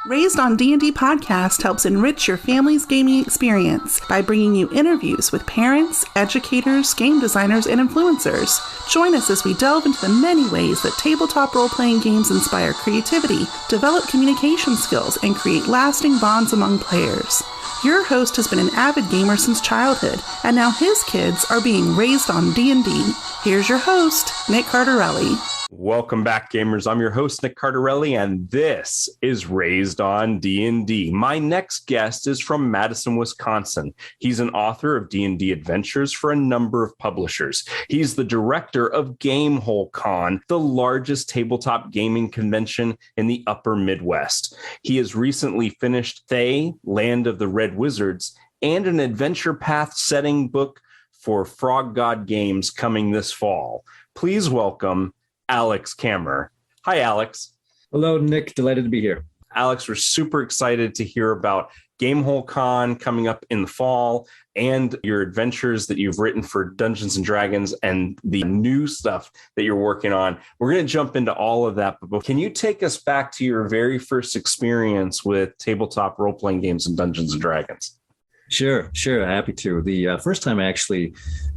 Raised on D&D podcast helps enrich your family's gaming experience by bringing you interviews with parents, educators, game designers, and influencers. Join us as we delve into the many ways that tabletop role-playing games inspire creativity, develop communication skills, and create lasting bonds among players. Your host has been an avid gamer since childhood, and now his kids are being raised on D&D. Here's your host, Nick Cardarelli. Welcome back, gamers. I'm your host, Nick Cardarelli, and this is Raised on D&D. My next guest is from Madison, Wisconsin. He's an author of D&D adventures for a number of publishers. He's the director of Gamehole Con, the largest tabletop gaming convention in the upper Midwest. He has recently finished Faye, Land of the Red Wizards, and an adventure path setting book for Frog God Games coming this fall. Please welcome Alex Kammer. Hi, Alex. Hello, Nick. Delighted to be here. Alex, we're super excited to hear about Gamehole Con coming up in the fall and your adventures that you've written for Dungeons and Dragons and the new stuff that you're working on. We're going to jump into all of that, but can you take us back to your very first experience with tabletop role-playing games and Dungeons and Dragons? Sure. Happy to. The first time I actually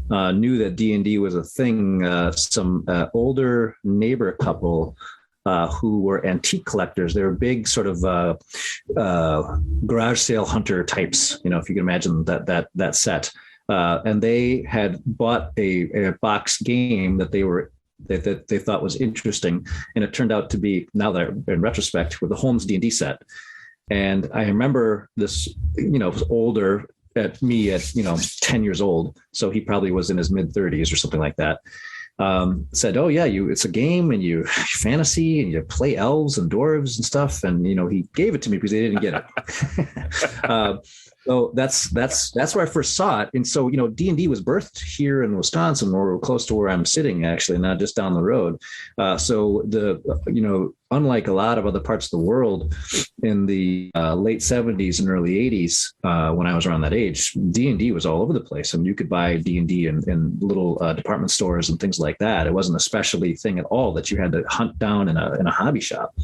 knew that D&D was a thing, some older neighbor couple who were antique collectors. They were big sort of garage sale hunter types, you know, if you can imagine that set. And they had bought a box game that they thought was interesting. And it turned out to be, now that in retrospect, with the Holmes D&D set. And I remember this, you know, was older at me at, 10 years old. So he probably was in his mid 30s or something like that. Said, oh yeah, it's a game and you fantasy and you play elves and dwarves and stuff. And, he gave it to me because they didn't get it. So that's where I first saw it. And so, D&D was birthed here in Wisconsin, or close to where I'm sitting, actually, not just down the road. So unlike a lot of other parts of the world in the late 70s and early 80s, when I was around that age, D&D was all over the place. I mean, you could buy D&D in little department stores and things like that. It wasn't a specialty thing at all that you had to hunt down in a hobby shop.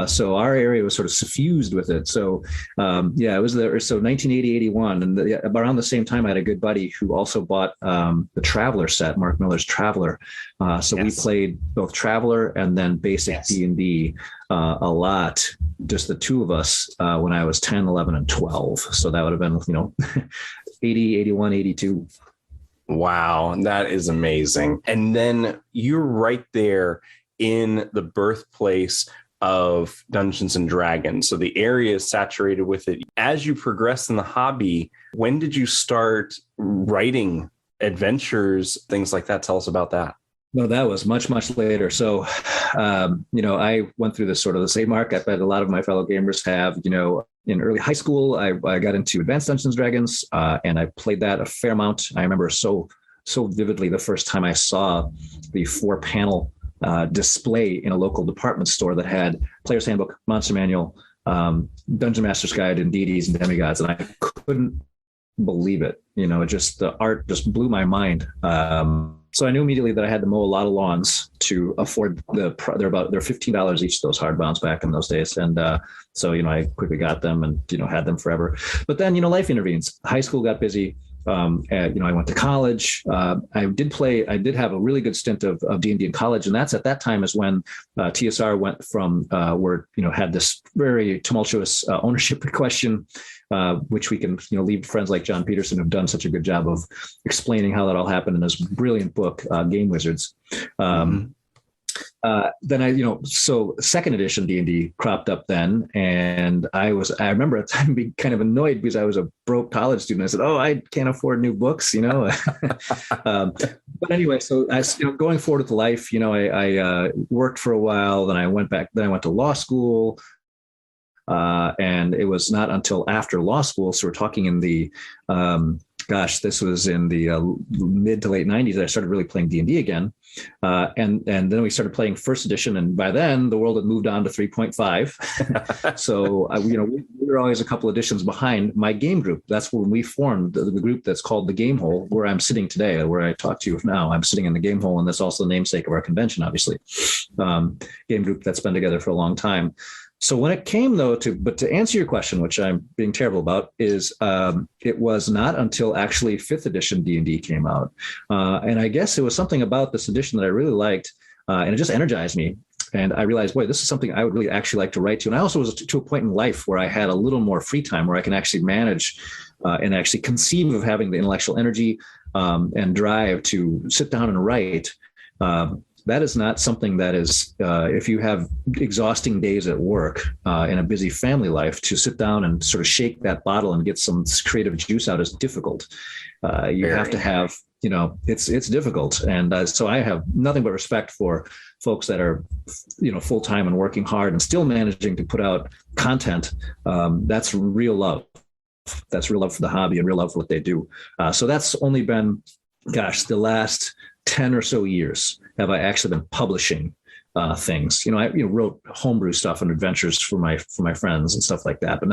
So our area was sort of suffused with it. So it was there. So 1980, 81. And around the same time, I had a good buddy who also bought the Traveler set, Mark Miller's Traveler. So we played both Traveler and then basic D&D a lot, just the two of us, when I was 10, 11, and 12. So that would have been, 80, 81, 82. Wow, that is amazing. And then you're right there in the birthplace of Dungeons and Dragons. So the area is saturated with it. As you progress in the hobby, when did you start writing adventures, things like that? Tell us about that. No, that was much, much later. So, I went through this sort of the same arc. I bet a lot of my fellow gamers have, in early high school, I got into Advanced Dungeons and Dragons, and I played that a fair amount. I remember so vividly the first time I saw the 4-panel display in a local department store that had Player's Handbook, Monster Manual, Dungeon Master's Guide, and Deities and Demigods, and I couldn't believe it. Just the art just blew my mind. So I knew immediately that I had to mow a lot of lawns to afford they're $15 each, those hardbounds back in those days. And so I quickly got them and, had them forever. But then, life intervenes. High school got busy. I went to college. I did have a really good stint of D&D in college. And that's at that time is when TSR went from had this very tumultuous ownership question, which we can, leave friends like John Peterson who've done such a good job of explaining how that all happened in his brilliant book, Game Wizards. Then so second edition D&D cropped up then. And I remember at the time being kind of annoyed because I was a broke college student. I said, oh, I can't afford new books, But anyway, so going forward with life, I worked for a while, then I went to law school. And it was not until after law school, so we're talking in the, this was in the mid to late 90s that I started really playing D&D again. And then we started playing first edition. And by then the world had moved on to 3.5. So, we were always a couple editions behind my game group. That's when we formed the group that's called the Gamehole, where I'm sitting today, where I talk to you now. I'm sitting in the Gamehole, and that's also the namesake of our convention, obviously. Game group that's been together for a long time. So when it came though to answer your question, which I'm being terrible about, is it was not until actually 5th edition D&D came out. And I guess it was something about this edition that I really liked, and it just energized me. And I realized, boy, this is something I would really actually like to write to. And I also was to a point in life where I had a little more free time where I can actually manage and actually conceive of having the intellectual energy and drive to sit down and write. That is not something that is, if you have exhausting days at work in a busy family life, to sit down and sort of shake that bottle and get some creative juice out is difficult. You have to have, it's difficult. And so I have nothing but respect for folks that are, full-time and working hard and still managing to put out content. That's real love. That's real love for the hobby and real love for what they do. So that's only been, the last 10 or so years have I actually been publishing things. I wrote homebrew stuff and adventures for my friends and stuff like that, but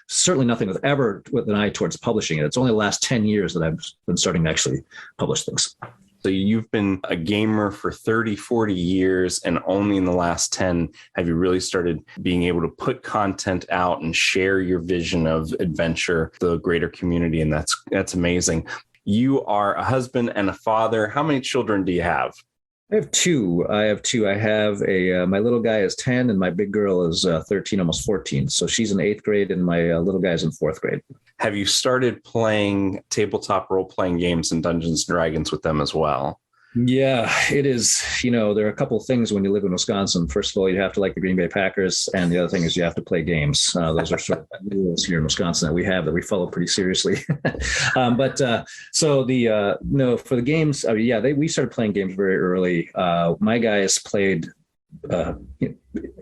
certainly nothing with an eye towards publishing it. It's only the last 10 years that I've been starting to actually publish things. So you've been a gamer for 30, 40 years, and only in the last 10 have you really started being able to put content out and share your vision of adventure, the greater community. And that's amazing. You are a husband and a father. How many children do you have? I have two. I have my little guy is 10 and my big girl is 13, almost 14. So she's in 8th grade and my little guy's in 4th grade. Have you started playing tabletop role-playing games and Dungeons & Dragons with them as well? Yeah, it is. There are a couple of things when you live in Wisconsin. First of all, you have to like the Green Bay Packers. And the other thing is you have to play games. Those are sort of rules here in Wisconsin that we follow pretty seriously. For the games, we started playing games very early. My guys played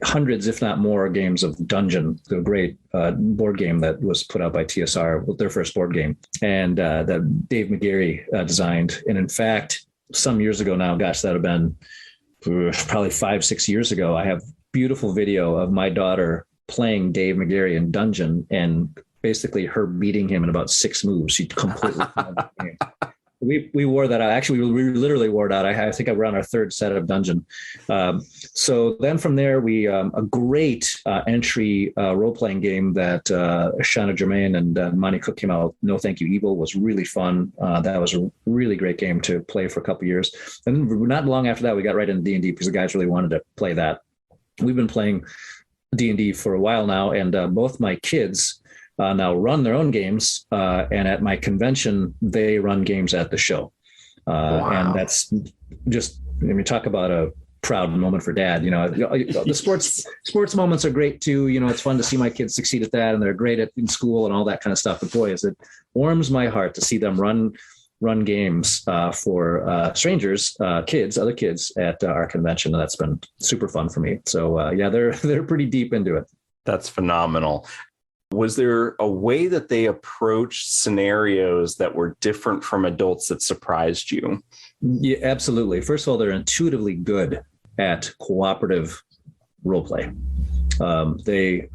hundreds, if not more, games of Dungeon, the great board game that was put out by TSR, their first board game, and that Dave McGarry designed. And in fact, some years ago now, that have been probably 5-6 years ago, I have beautiful video of my daughter playing Dave McGarry in Dungeon and basically her beating him in about 6 moves. She completely we wore that out. Actually, we literally wore it out. I think we're on our 3rd set of Dungeon. So then from there, we a great entry role-playing game that Shauna Germain and Monty Cook came out. No Thank You Evil was really fun. That was a really great game to play for a couple of years. And not long after that, we got right into D&D because the guys really wanted to play that. We've been playing D&D for a while now, and both my kids now run their own games, and at my convention, they run games at the show. Wow. And that's just, talk about a proud moment for dad. The sports moments are great too. It's fun to see my kids succeed at that, and they're great in school and all that kind of stuff. But boy, it warms my heart to see them run games for strangers, other kids at our convention. And that's been super fun for me. So they're pretty deep into it. That's phenomenal. Was there a way that they approached scenarios that were different from adults that surprised you? Yeah, absolutely. First of all, they're intuitively good at cooperative role play. The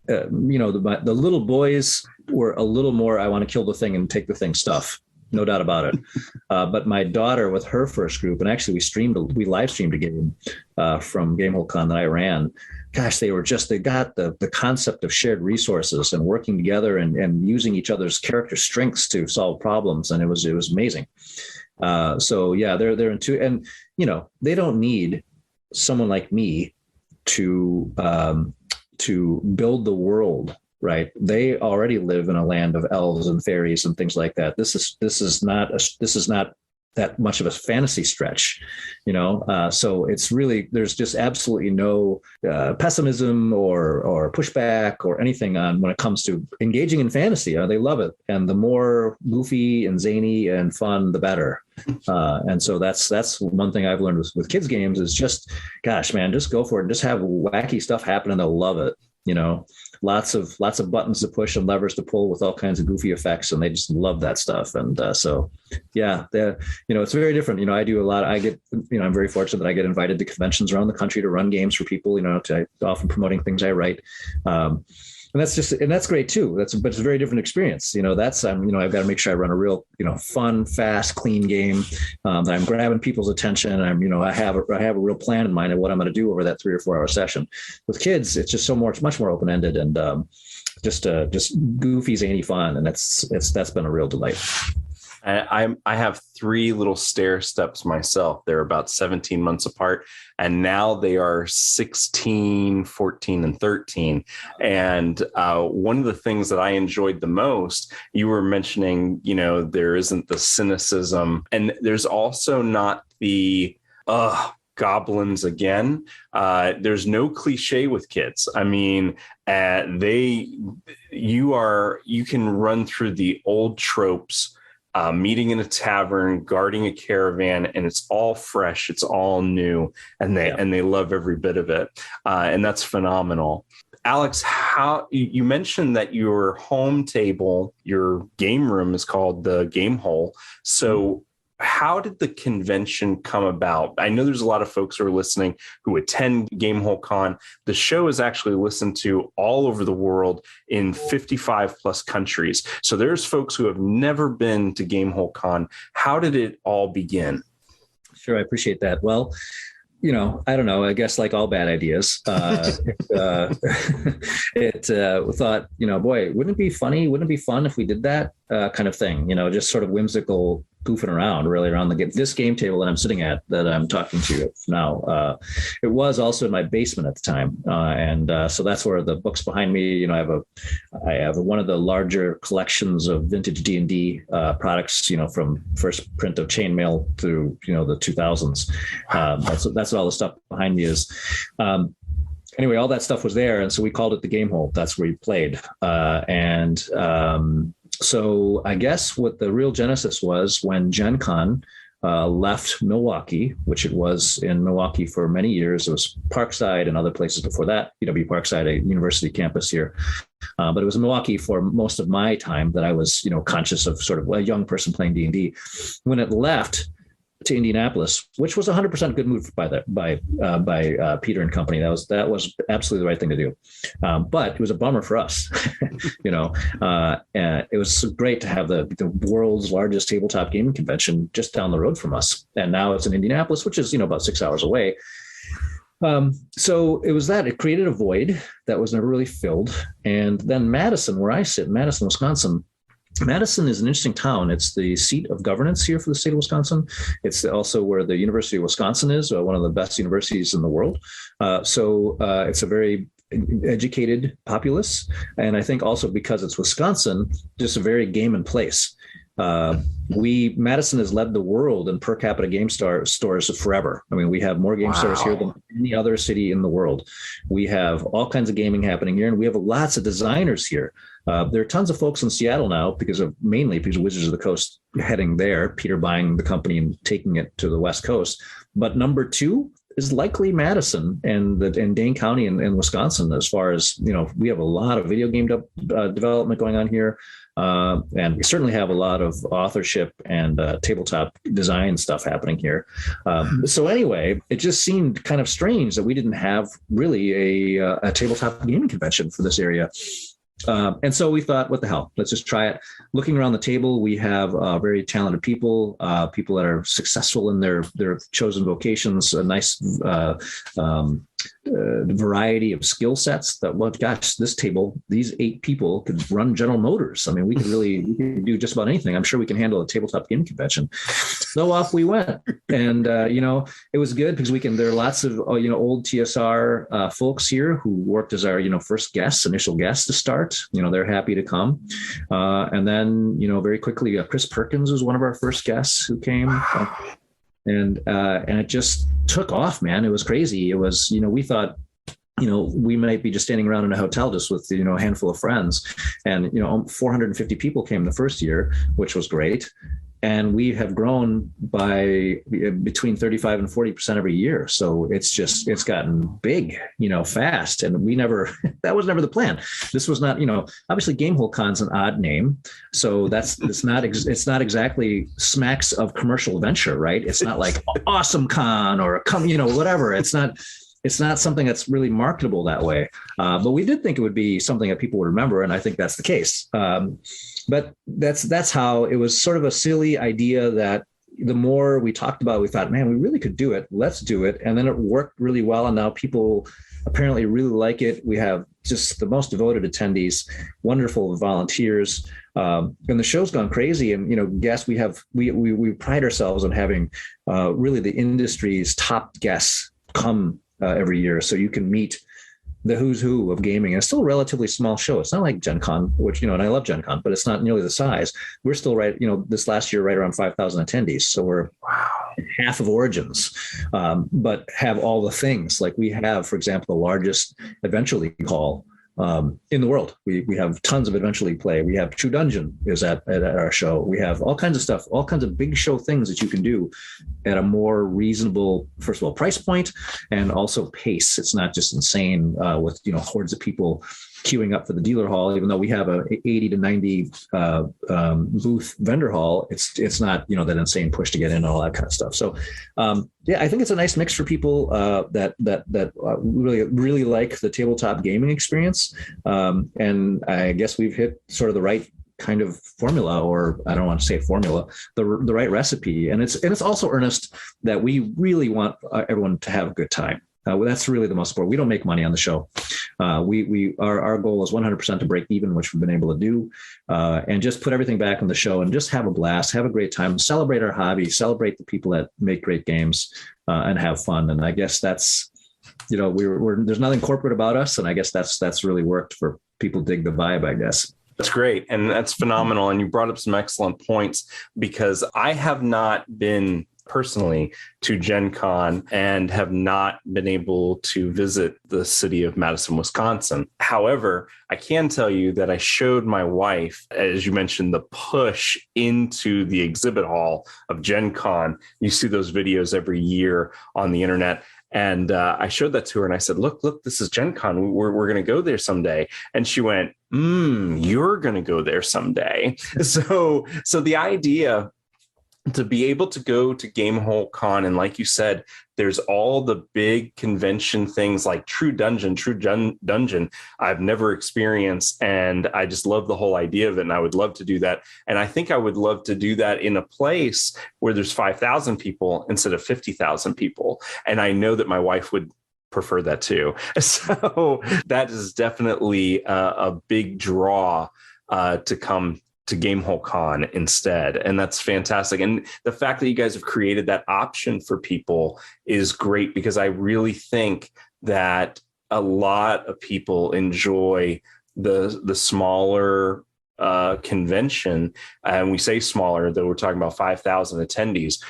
little boys were a little more, I want to kill the thing and take the thing stuff. No doubt about it. But my daughter with her first group, and actually we live streamed a game from GameholeCon that I ran. Gosh, they got the concept of shared resources and working together and using each other's character strengths to solve problems. And it was amazing. They're into, and they don't need someone like me to build the world. Right. They already live in a land of elves and fairies and things like that. This is not that much of a fantasy stretch, so it's really, there's just absolutely no pessimism or pushback or anything on when it comes to engaging in fantasy. They love it. And the more goofy and zany and fun, the better. And so that's one thing I've learned with kids games is just, gosh, man, just go for it and just have wacky stuff happen and they'll love it. Lots of buttons to push and levers to pull with all kinds of goofy effects, and they just love that stuff. And it's very different. I do a lot. I'm very fortunate that I get invited to conventions around the country to run games for people. To often promoting things I write. and that's great too. But it's a very different experience. That's I've got to make sure I run a real fun, fast, clean game that I'm grabbing people's attention. I have a real plan in mind of what I'm going to do over that 3 or 4 hour session. With kids, it's just much more open ended and just goofy, zany fun, and that's been a real delight. I have 3 little stair steps myself. They're about 17 months apart, and now they are 16, 14, and 13. And one of the things that I enjoyed the most, you were mentioning, there isn't the cynicism, and there's also not the goblins again. There's no cliche with kids. I mean, you can run through the old tropes. Meeting in a tavern, guarding a caravan, and it's all fresh, it's all new, and they love every bit of it, and that's phenomenal. Alex, how you mentioned that your home table, your game room is called the Game Hole. So how did the convention come about? I know there's a lot of folks who are listening who attend Gamehole Con. The show is actually listened to all over the world in 55 plus countries. So there's folks who have never been to Gamehole Con. How did it all begin? Sure, I appreciate that. Well, I don't know. I guess like all bad ideas, it thought, boy, wouldn't it be funny? Wouldn't it be fun if we did that kind of thing? Just sort of whimsical, goofing around really around this game table that I'm sitting at, that I'm talking to you now. It was also in my basement at the time. So that's where the books behind me, I have one of the larger collections of vintage D&D products, from first print of chainmail through, the 2000s. That's what all the stuff behind me is. Anyway, all that stuff was there. And so we called it the Game Hole. That's where we played. So I guess what the real genesis was when Gen Con left Milwaukee, which it was in Milwaukee for many years. It was Parkside and other places before that, UW Parkside, a university campus here. But it was in Milwaukee for most of my time that I was, conscious of sort of a young person playing D&D. When it left to Indianapolis, which was 100% good move by Peter and company. That was absolutely the right thing to do. But it was a bummer for us. It was great to have the world's largest tabletop gaming convention just down the road from us. And now it's in Indianapolis, which is, about 6 hours away. So it was that it created a void that was never really filled. And then Madison, where I sit, Madison, Wisconsin, Madison is an interesting town. It's the seat of governance here for the state of Wisconsin. It's also where the University of Wisconsin is, one of the best universities in the world. So it's a very educated populace. And I think also because it's Wisconsin, just a very gaming place. Madison has led the world in per capita game stores forever. I mean, we have more game stores here than any other city in the world. We have all kinds of gaming happening here, and we have lots of designers here. There are tons of folks in Seattle now mainly because of Wizards of the Coast heading there, Peter buying the company and taking it to the West Coast. But number 2 is likely Madison and Dane County in Wisconsin, as far as, we have a lot of video game development going on here. And we certainly have a lot of authorship and tabletop design stuff happening here. So anyway, it just seemed kind of strange that we didn't have really a tabletop gaming convention for this area. And so we thought, what the hell, let's just try it. Looking around the table, we have very talented people that are successful in their chosen vocations, a nice variety of skill sets that, well, gosh, this table, these 8 people could run General Motors. I mean, we could do just about anything. I'm sure we can handle a tabletop gaming convention. So off we went. And, it was good because there are lots of, old TSR folks here who worked as our, initial guests to start. They're happy to come. And then, very quickly, Chris Perkins was one of our first guests who came. And it just took off, man. It was crazy. It was, we thought, we might be just standing around in a hotel just with, a handful of friends. And, 450 people came the first year, which was great. And we have grown by between 35 and 40% every year. So it's gotten big, fast. And that was never the plan. This was not, obviously Gamehole Con's an odd name. So it's not exactly smacks of commercial venture, right? It's not like Awesome Con or whatever. It's not. it's not something that's really marketable that way. But we did think it would be something that people would remember, and I think that's the case. But that's how it was. Sort of a silly idea that the more we talked about it, we thought, man, we really could do it. Let's do it. And then it worked really well. And now people apparently really like it. We have just the most devoted attendees, wonderful volunteers. And the show's gone crazy. And, guests, we pride ourselves on having really the industry's top guests come every year. So you can meet the who's who of gaming. And it's still a relatively small show. It's not like Gen Con, which, and I love Gen Con, but it's not nearly the size. We're still this last year, right around 5,000 attendees. So we're half of Origins, but have all the things. Like we have, for example, the largest Adventure League hall in the world. We have tons of Adventure League play. We have True Dungeon is at our show. We have all kinds of stuff, all kinds of big show things that you can do at a more reasonable, first of all, price point and also pace. It's not just insane with hordes of people queuing up for the dealer hall. Even though we have a 80 to 90 booth vendor hall, it's not that insane push to get in and all that kind of stuff. So I think it's a nice mix for people that really like the tabletop gaming experience, and I guess we've hit sort of the right kind of formula, or I don't want to say formula, the right recipe. And it's also earnest that we really want everyone to have a good time. That's really the most important. We don't make money on the show. Our goal is 100% to break even, which we've been able to do, and just put everything back on the show and just have a blast, have a great time, celebrate our hobby, celebrate the people that make great games, and have fun. And I guess that's, there's nothing corporate about us, and I guess that's really worked for people. Dig the vibe, I guess. That's great. And that's phenomenal. And you brought up some excellent points, because I have not been personally to Gen Con and have not been able to visit the city of Madison, Wisconsin. However, I can tell you that I showed my wife, as you mentioned, the push into the exhibit hall of Gen Con. You see those videos every year on the internet. And I showed that to her and I said, look, this is Gen Con. We're going to go there someday. And she went, you're going to go there someday. So the idea to be able to go to Gamehole Con, and like you said, there's all the big convention things like True Dungeon I've never experienced, and I just love the whole idea of it, and I would love to do that. And I think I would love to do that in a place where there's 5,000 people instead of 50,000 people, and I know that my wife would prefer that too. So that is definitely a big draw to come to Gamehole Con instead. And that's fantastic. And the fact that you guys have created that option for people is great, because I really think that a lot of people enjoy the smaller convention. And we say smaller, though we're talking about 5,000 attendees,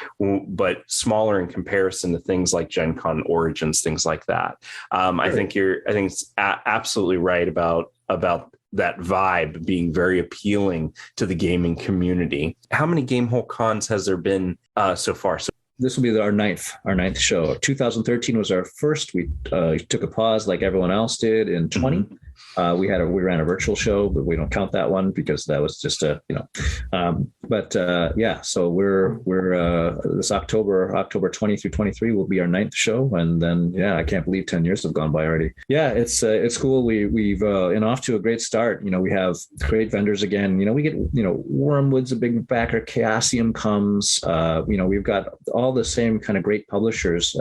but smaller in comparison to things like Gen Con, Origins, things like that. I think it's absolutely right about that vibe being very appealing to the gaming community. How many Gamehole Cons has there been so far? So this will be our ninth show. 2013 was our first. We took a pause like everyone else did in 20. Mm-hmm. We ran a virtual show, but we don't count that one because that was just so we're this October 20 through 23 will be our ninth show. And then, I can't believe 10 years have gone by already. Yeah, it's cool. We've off to a great start. We have great vendors again. We get, Wormwood's a big backer. Chaosium comes, we've got all the same kind of great publishers,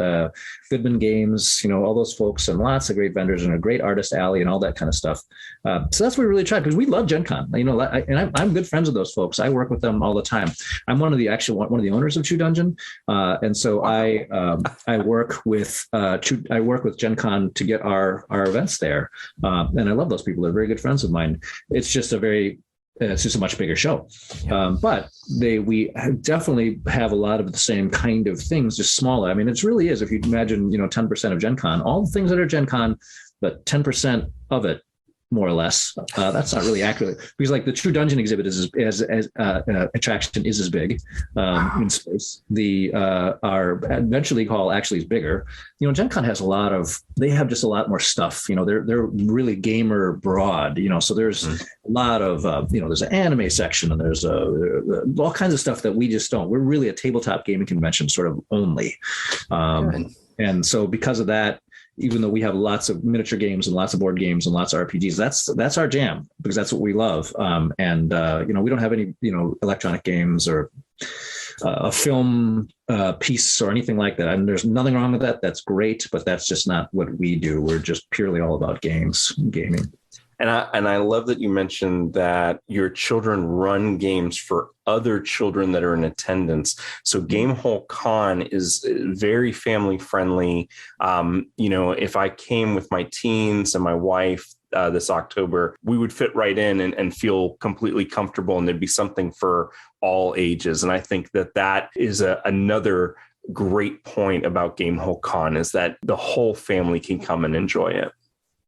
Goodman Games, all those folks, and lots of great vendors and a great artist alley and all that kind of stuff. So that's what we really tried, because we love Gen Con, and I'm good friends with those folks. I work with them all the time. I'm one of the owners of True Dungeon. And so I work with Gen Con to get our events there. And I love those people. They're very good friends of mine. It's just a much bigger show. But we definitely have a lot of the same kind of things, just smaller. I mean, it really is. If you imagine, 10% of Gen Con, all the things that are Gen Con, but 10% of it, more or less. That's not really accurate, because like the True Dungeon exhibit is as attraction is as big in space. Our Adventure League hall actually is bigger. Gen Con has they have just a lot more stuff. They're really gamer broad. So there's a lot of there's an anime section, and there's all kinds of stuff that we just don't. We're really a tabletop gaming convention sort of only, and so because of that, even though we have lots of miniature games and lots of board games and lots of RPGs, that's our jam, because that's what we love. We don't have any, electronic games or a film piece or anything like that. And there's nothing wrong with that. That's great, but that's just not what we do. We're just purely all about gaming. And I love that you mentioned that your children run games for other children that are in attendance. So Gamehole Con is very family friendly. If I came with my teens and my wife this October, we would fit right in and feel completely comfortable, and there'd be something for all ages. And I think that is another great point about Gamehole Con, is that the whole family can come and enjoy it.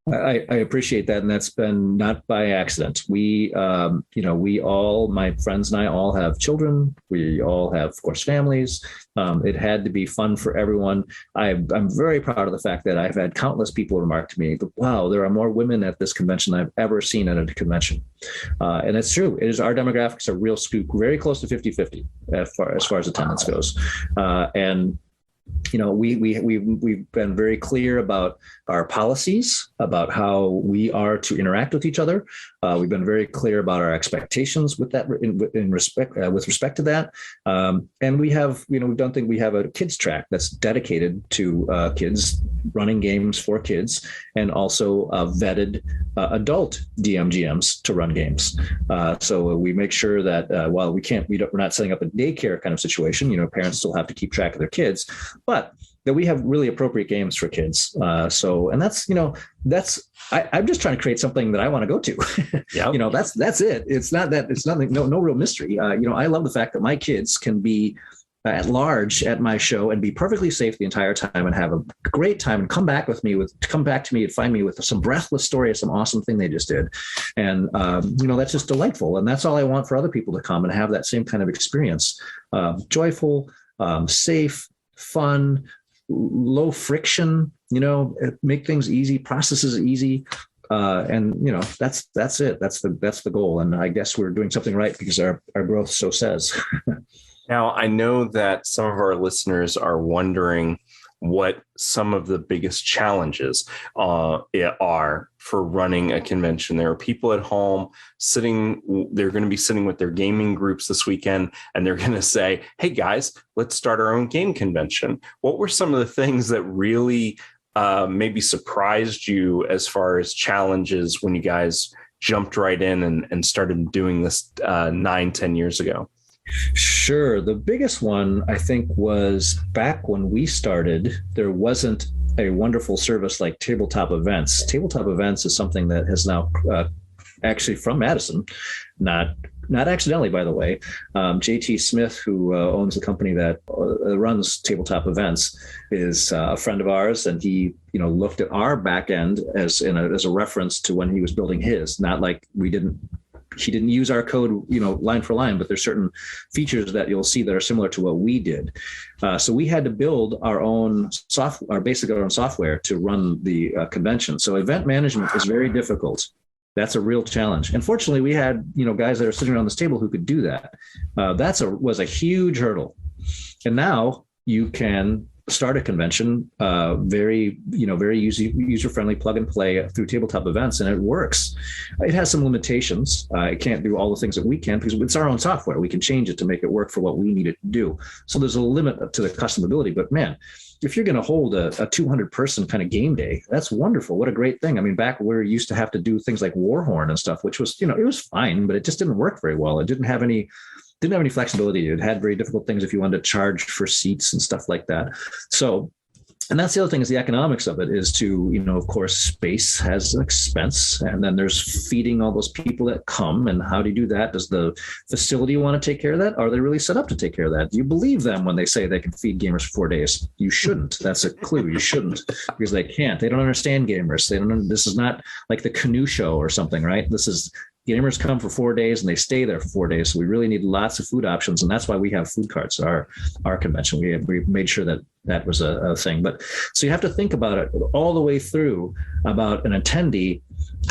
I appreciate that. And that's been not by accident. We all, my friends and I all have children. We all have, of course, families. It had to be fun for everyone. I'm very proud of the fact that I've had countless people remark to me, wow, there are more women at this convention than I've ever seen at a convention. And it's true. It is, our demographics are real scoop, very close to 50-50 as far as attendance goes. We've been very clear about our policies, about how we are to interact with each other. We've been very clear about our expectations with that, with respect to that. And we have a kids track that's dedicated to kids, running games for kids, and also vetted adult DMGMs to run games. So we make sure that while we're not setting up a daycare kind of situation, parents still have to keep track of their kids, but that we have really appropriate games for kids. I'm just trying to create something that I want to go to. Yep. That's it. It's nothing, no real mystery. I love the fact that my kids can be at large at my show and be perfectly safe the entire time and have a great time and come back to me and find me with some breathless story of some awesome thing they just did. And, that's just delightful. And that's all I want for other people to come and have that same kind of experience. Joyful, safe, fun, low friction, make things easy, processes easy. That's it. That's the goal. And I guess we're doing something right because our growth so says. Now, I know that some of our listeners are wondering what some of the biggest challenges are for running a convention. There are people at home they're going to be sitting with their gaming groups this weekend, and they're going to say, hey guys, let's start our own game convention. What were some of the things that really maybe surprised you as far as challenges when you guys jumped right in and started doing this 9-10 years ago? Sure. The biggest one, I think, was back when we started, there wasn't a wonderful service like Tabletop Events. Tabletop Events is something that has now actually from Madison, not accidentally, by the way. JT Smith, who owns the company that runs Tabletop Events, is a friend of ours, and he looked at our back end as a reference to when he was building his. Not like he didn't use our code, line for line, but there's certain features that you'll see that are similar to what we did. So we had to build our own software to run the convention. So event management is very difficult. That's a real challenge. And fortunately, we had, guys that are sitting around this table who could do that. Was a huge hurdle. And now you can start a convention, very user-friendly, plug and play through Tabletop Events, and it works. It has some limitations. It can't do all the things that we can because it's our own software. We can change it to make it work for what we need it to do. So there's a limit to the customability. But man, if you're going to hold a 200-person kind of game day, that's wonderful. What a great thing. I mean, back where we used to have to do things like Warhorn and stuff, which was, it was fine, but it just didn't work very well. It didn't have any flexibility. It had very difficult things if you wanted to charge for seats and stuff like that. So, and that's the other thing is the economics of it is to, of course, space has an expense, and then there's feeding all those people that come. And how do you do that? Does the facility want to take care of that? Are they really set up to take care of that? Do you believe them when they say they can feed gamers for 4 days? You shouldn't. That's a clue. You shouldn't, because they can't. They don't understand gamers. This is not like the Canoe Show or something, right? Gamers come for 4 days and they stay there for 4 days. So we really need lots of food options. And that's why we have food carts at our convention. We made sure that was a thing. But so you have to think about it all the way through about an attendee,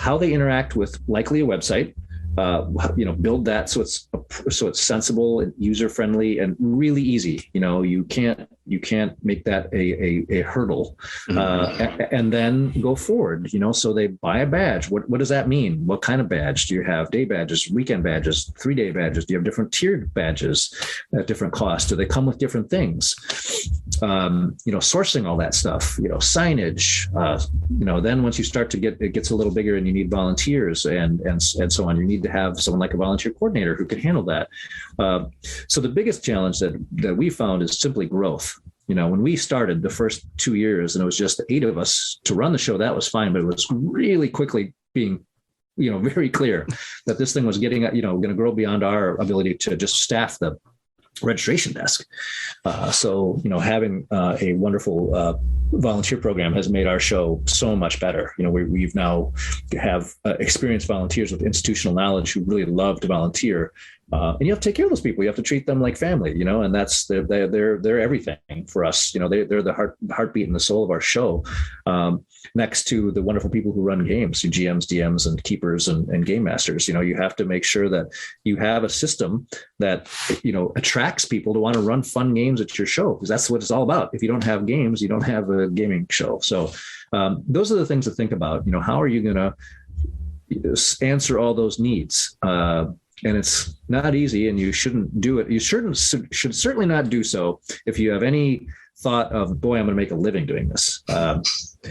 how they interact with likely a website, build that so it's sensible and user friendly and really easy. You can't You can't make that a hurdle, and then go forward. So they buy a badge. What does that mean? What kind of badge do you have? Day badges, weekend badges, 3-day badges? Do you have different tiered badges at different costs? Do they come with different things? Sourcing all that stuff. Signage. Then once you start to it gets a little bigger, and you need volunteers and so on. You need to have someone like a volunteer coordinator who can handle that. So the biggest challenge that we found is simply growth. When we started the first 2 years, and it was just the 8 of us to run the show, that was fine. But it was really quickly being, very clear that this thing was getting, going to grow beyond our ability to just staff the registration desk. So having a wonderful volunteer program has made our show so much better. We've now have experienced volunteers with institutional knowledge who really love to volunteer. And you have to take care of those people. You have to treat them like family, and that's they're everything for us. They're the heartbeat and the soul of our show. Next to the wonderful people who run games, GMs, DMs, and keepers and game masters. You have to make sure that you have a system that attracts people to want to run fun games at your show, because that's what it's all about. If you don't have games, you don't have a gaming show. So those are the things to think about. How are you going to answer all those needs? And it's not easy, and you shouldn't do it. You should certainly not do so if you have any thought of, boy, I'm going to make a living doing this.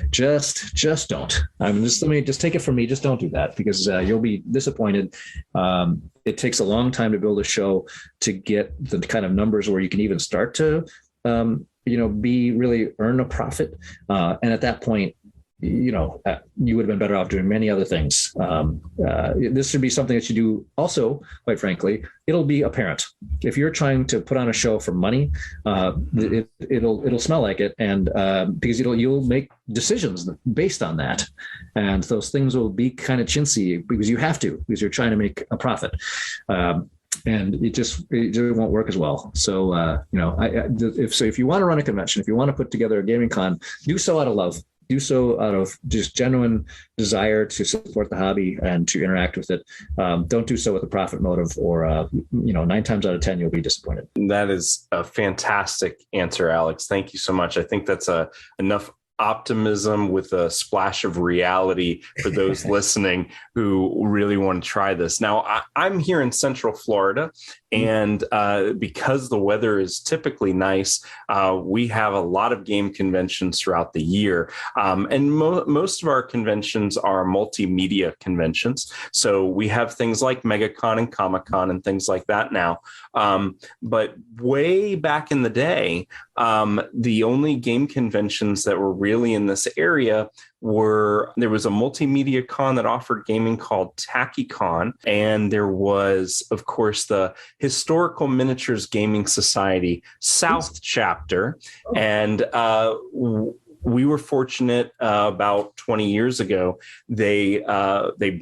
Just don't. Let me just take it from me. Just don't do that, because you'll be disappointed. It takes a long time to build a show to get the kind of numbers where you can even start to, earn a profit. And at that point, you would have been better off doing many other things. This should be something that you do also, quite frankly. It'll be apparent. If you're trying to put on a show for money, it'll smell like it. And because you'll make decisions based on that. And those things will be kind of chintzy because you have to, because you're trying to make a profit. And it just won't work as well. So, if you want to run a convention, if you want to put together a gaming con, do so out of love. Do so out of just genuine desire to support the hobby and to interact with it. Don't do so with a profit motive, or 9 times out of 10 you'll be disappointed. That is a fantastic answer, Alex. Thank you so much. I think that's enough optimism with a splash of reality for those listening who really want to try this. Now, I'm here in Central Florida, and because the weather is typically nice, we have a lot of game conventions throughout the year. And most of our conventions are multimedia conventions. So we have things like MegaCon and Comic-Con and things like that now. But way back in the day, the only game conventions that were really in this area there was a multimedia con that offered gaming called TackyCon, and there was, of course, the Historical Miniatures Gaming Society South chapter, and we were fortunate about 20 years ago. They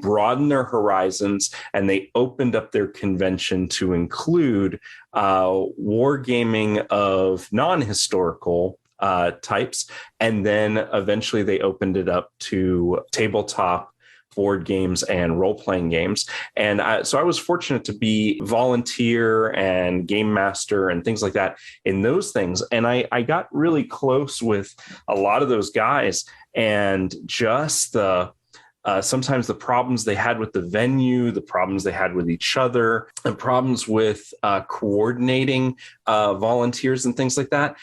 broadened their horizons, and they opened up their convention to include wargaming of non-historical types. And then eventually they opened it up to tabletop, board games, and role-playing games. And so I was fortunate to be volunteer and game master and things like that in those things. And I got really close with a lot of those guys, and just sometimes the problems they had with the venue, the problems they had with each other, and problems with coordinating volunteers and things like that.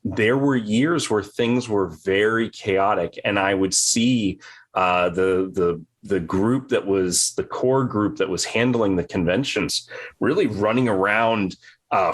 There were years where things were very chaotic, and I would see the group that was the core group that was handling the conventions really running around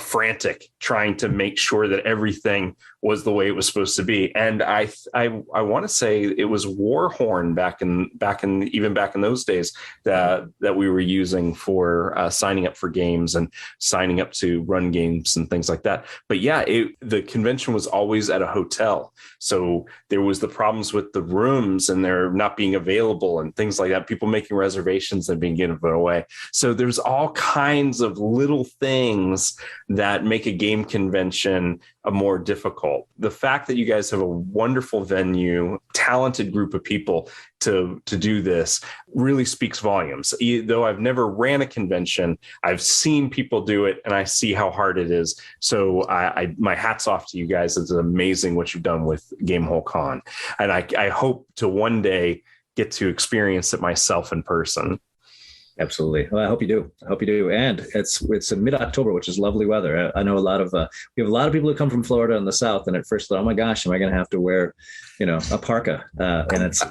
frantic, trying to make sure that everything was the way it was supposed to be. And I want to say it was Warhorn back in those days that we were using for signing up for games and signing up to run games and things like that. But yeah, the convention was always at a hotel, so there was the problems with the rooms and they're not being available and things like that. People making reservations and being given away. So there's all kinds of little things that make a game convention more difficult. The fact that you guys have a wonderful venue, talented group of people to do this really speaks volumes. Though I've never ran a convention, I've seen people do it and I see how hard it is. So my hat's off to you guys. It's amazing what you've done with Gamehole Con. And I hope to one day get to experience it myself in person. Absolutely. Well, I hope you do. And it's in mid-October, which is lovely weather. I know we have a lot of people who come from Florida in the South, and at first thought, oh my gosh, am I going to have to wear, a parka? And it's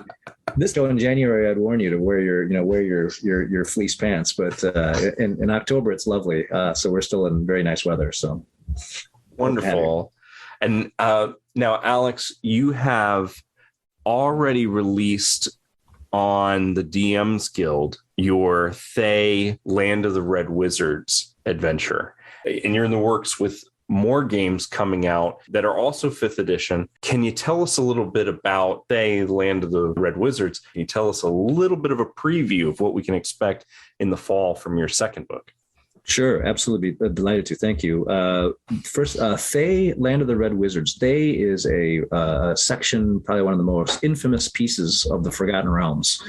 this in January, I'd warn you to wear your fleece pants, but in October, it's lovely. So we're still in very nice weather. So wonderful. And now, Alex, you have already released on the DM's Guild your Faye Land of the Red Wizards adventure. And you're in the works with more games coming out that are also 5th edition. Can you tell us a little bit about Faye Land of the Red Wizards? Can you tell us a little bit of a preview of what we can expect in the fall from your second book? Sure, absolutely. Delighted to. Thank you. First, Faye, Land of the Red Wizards. Faye is a section, probably one of the most infamous pieces of the Forgotten Realms.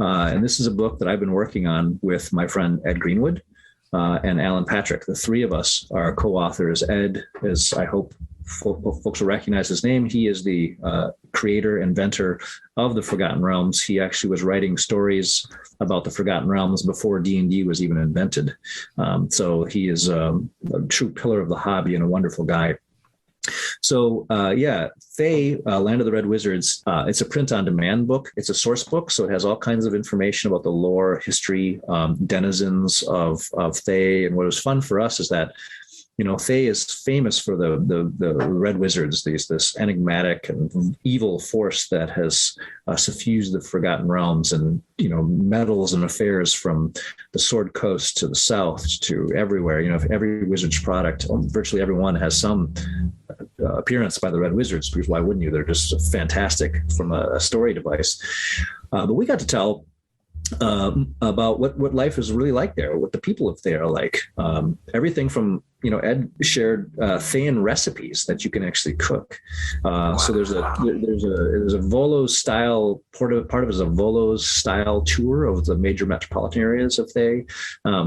And this is a book that I've been working on with my friend Ed Greenwood and Alan Patrick. The three of us are co-authors. Ed is, I hope folks will recognize his name. He is the creator, inventor of the Forgotten Realms. He actually was writing stories about the Forgotten Realms before D&D was even invented. So he is a true pillar of the hobby and a wonderful guy. So Faye, Land of the Red Wizards, it's a print-on-demand book. It's a source book, so it has all kinds of information about the lore, history, denizens of Faye. And what was fun for us is that Faye is famous for the Red Wizards, this enigmatic and evil force that has suffused the Forgotten Realms, and meddles and affairs from the Sword Coast to the south to everywhere. Every Wizards product, virtually everyone has some appearance by the Red Wizards, because why wouldn't you? They're just fantastic from a story device. But we got to tell about what life is really like there, what the people of there are like. Everything from Ed shared Thayan recipes that you can actually cook. So there's a Volo style part of it is a Volo style tour of the major metropolitan areas of Thay.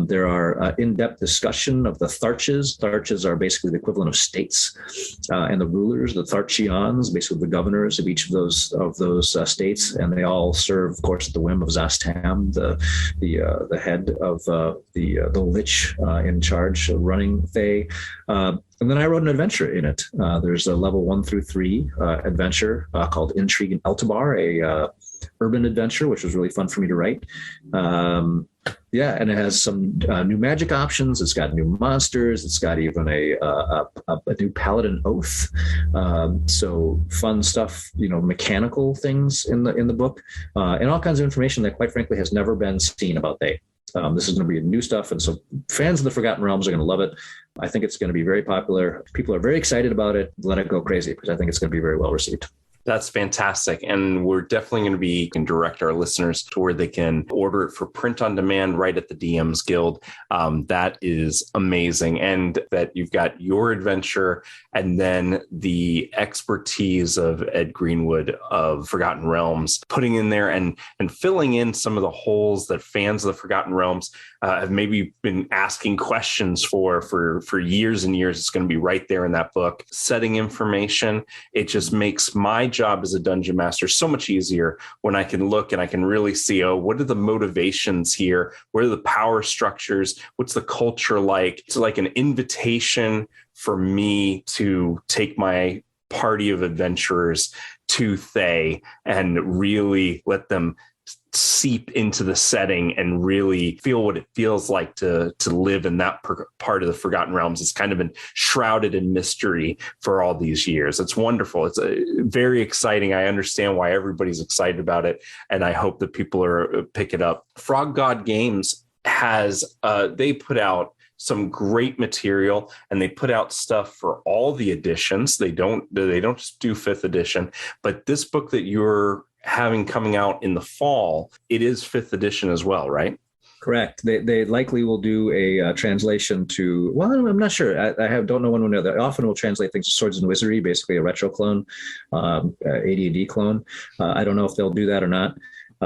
There are in-depth discussion of the Tharches. Tharches are basically the equivalent of states, and the rulers, the Tharchions, basically the governors of each of those states, and they all serve, of course, at the whim of Zastam, the head of the Lich in charge of running Thay. And then I wrote an adventure in it. There's a level 1 through 3 adventure called Intrigue in Eltabar, a urban adventure, which was really fun for me to write. And it has some new magic options. It's got new monsters. It's got even a new paladin oath. So fun stuff, mechanical things in the book, and all kinds of information that, quite frankly, has never been seen about Thay. This is going to be new stuff. And so fans of the Forgotten Realms are going to love it. I think it's going to be very popular. People are very excited about it. Let it go crazy, because I think it's going to be very well received. That's fantastic. And we're definitely going to can direct our listeners to where they can order it for print on demand right at the DM's Guild. That is amazing. And that you've got your adventure and then the expertise of Ed Greenwood of Forgotten Realms, putting in there and filling in some of the holes that fans of the Forgotten Realms have maybe been asking questions for years and years. It's going to be right there in that book. Setting information. It just makes my job as a dungeon master so much easier when I can look and I can really see, what are the motivations here? What are the power structures? What's the culture like? It's like an invitation for me to take my party of adventurers to Thay and really let them seep into the setting and really feel what it feels like to live in that part of the Forgotten Realms. It's kind of been shrouded in mystery for all these years. It's wonderful. It's very exciting. I understand why everybody's excited about it, and I hope that people pick it up. Frog God Games has they put out some great material, and they put out stuff for all the editions. They don't just do 5th edition, but this book that you're having coming out in the fall, it is 5th edition as well, right? Correct. They likely will do a translation to, well, I'm not sure. I don't know one way or the other. Often will translate things to Swords and Wizardry, basically a retro clone, AD&D clone. I don't know if they'll do that or not.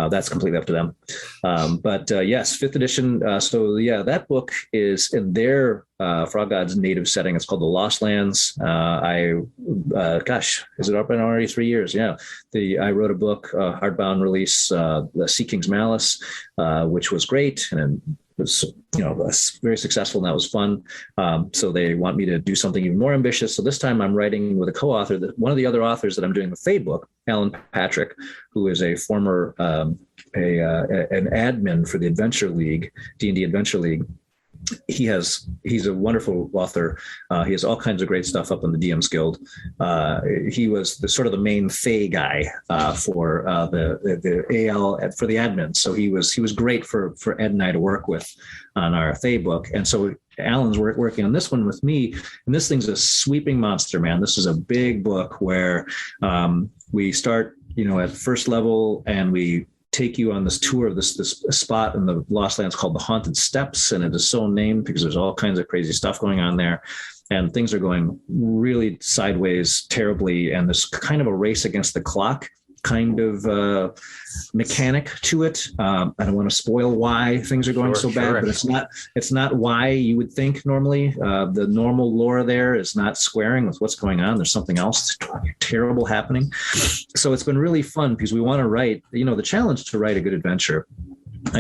That's completely up to them. But yes, fifth edition. So yeah, that book is in their Frog God's native setting. It's called The Lost Lands. Is it up in already 3 years? Yeah. I wrote a book, hardbound release, The Sea King's Malice, which was great. And was, was very successful, and that was fun. So they want me to do something even more ambitious. So this time I'm writing with a co-author, one of the other authors that I'm doing the Faye book, Alan Patrick, who is a former an admin for the Adventure League, D&D Adventure League. He's a wonderful author. He has all kinds of great stuff up in the DM's Guild. He was the main Faye guy for the AL for the admins. So he was great for Ed and I to work with on our Faye book. And so Alan's working on this one with me, and this thing's a sweeping monster, man. This is a big book where we start, at first level, and we take you on this tour of this spot in the Lost Lands called the Haunted Steps, and it is so named because there's all kinds of crazy stuff going on there, and things are going really sideways terribly, and there's kind of a race against the clock kind of mechanic to it. I don't want to spoil why things are going so bad, but it's not why you would think normally. The normal lore there is not squaring with what's going on. There's something else terrible happening. So it's been really fun because we want to write, the challenge to write a good adventure,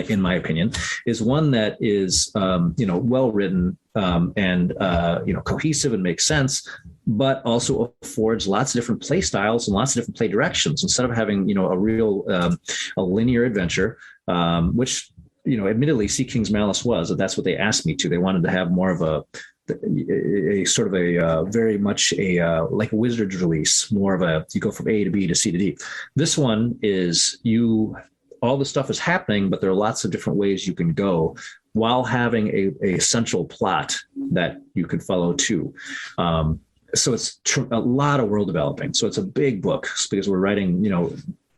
in my opinion, is one that is, well written and cohesive and makes sense, but also affords lots of different play styles and lots of different play directions instead of having, a real a linear adventure, which, admittedly, Sea King's Malice was. That's what they asked me to. They wanted to have more of a sort of a very much like a Wizard's release, more of you go from A to B to C to D. This one is all the stuff is happening, but there are lots of different ways you can go while having a central plot that you could follow too. So it's a lot of world developing. So it's a big book because we're writing,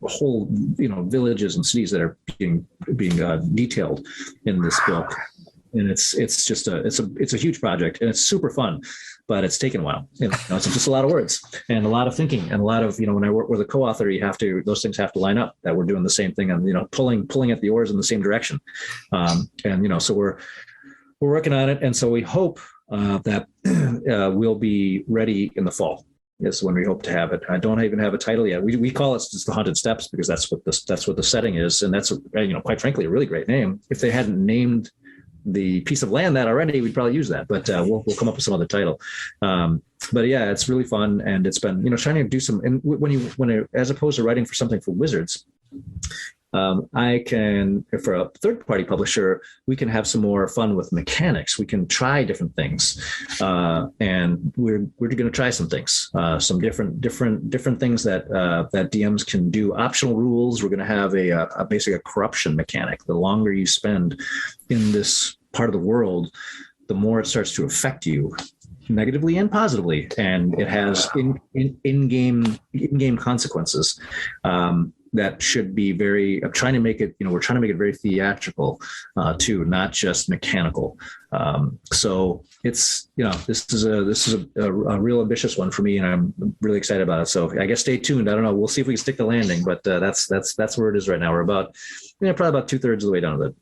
whole, villages and cities that are being detailed in this book. And it's a huge project, and it's super fun, but it's taken a while. It's just a lot of words and a lot of thinking and a lot of, when I work with a co-author, those things have to line up, that we're doing the same thing and, pulling at the oars in the same direction. So we're working on it. And so we hope that we'll be ready in the fall. Is when we hope to have it. I don't even have a title yet. We call it just the Haunted Steps because that's what the setting is, and that's quite frankly a really great name. If they hadn't named the piece of land that already, we'd probably use that. But we'll come up with some other title. But yeah, it's really fun, and it's been trying to do some. And when as opposed to writing for something for Wizards, I can, for a third-party publisher, we can have some more fun with mechanics. We can try different things, and we're going to try some things, some different things that DMs can do. Optional rules. We're going to have basically a corruption mechanic. The longer you spend in this part of the world, the more it starts to affect you, negatively and positively, and it has in-game consequences. That should be we're trying to make it very theatrical, too, not just mechanical. So it's, this is a real ambitious one for me, and I'm really excited about it. So I guess stay tuned. I don't know. We'll see if we can stick the landing, but that's where it is right now. We're about, probably about 2/3 of the way down with it.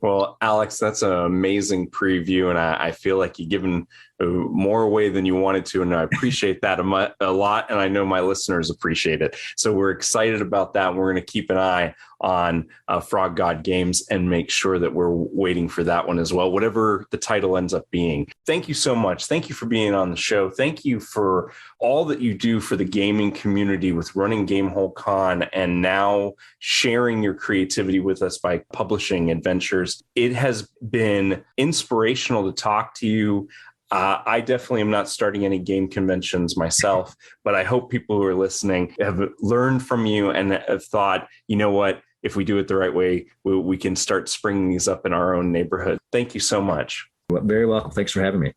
Well, Alex, that's an amazing preview, and I feel like you've given more away than you wanted to, and I appreciate that a lot, and I know my listeners appreciate it. So we're excited about that. We're going to keep an eye on Frog God Games and make sure that we're waiting for that one as well, whatever the title ends up being. Thank you so much. Thank you for being on the show. Thank you for all that you do for the gaming community with running Gamehole Con and now sharing your creativity with us by publishing adventures. It has been inspirational to talk to you. I definitely am not starting any game conventions myself, but I hope people who are listening have learned from you and have thought, you know what, if we do it the right way, we can start springing these up in our own neighborhood. Thank you so much. Very welcome. Thanks for having me.